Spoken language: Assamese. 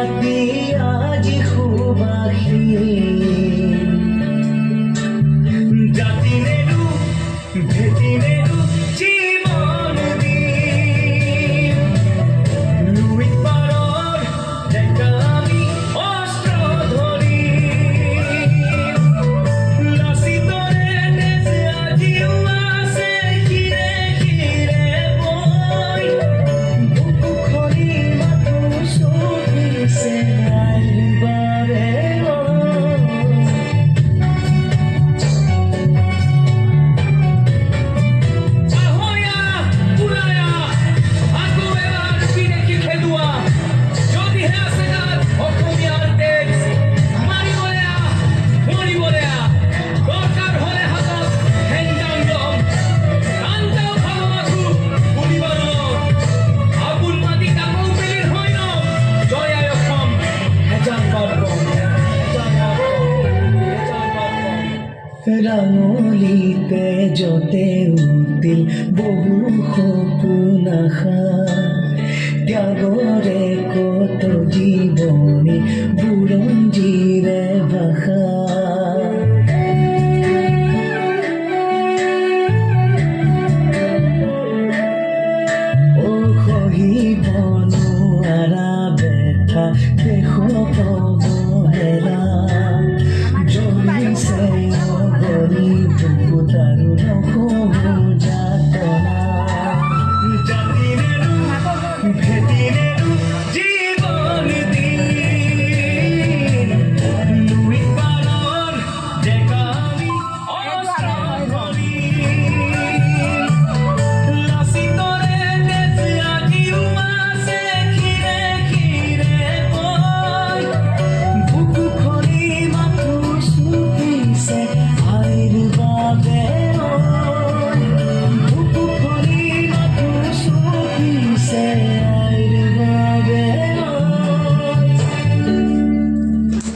ৰাতি আজি সুবাসী জাতি নেৰু ভেটি নেৰু জীৱন লুইত পাৰৰ ডেকা আমি অস্ত্ৰ ধৰি লাচিতৰে তেজ আজিও আছে শিৰে শিৰে বৈ বুকু খৰি মাথো চহিছে আইবাৰে ৰাঙলীতে যতে উঠিল বহু সপোন আশা ত্যাগৰে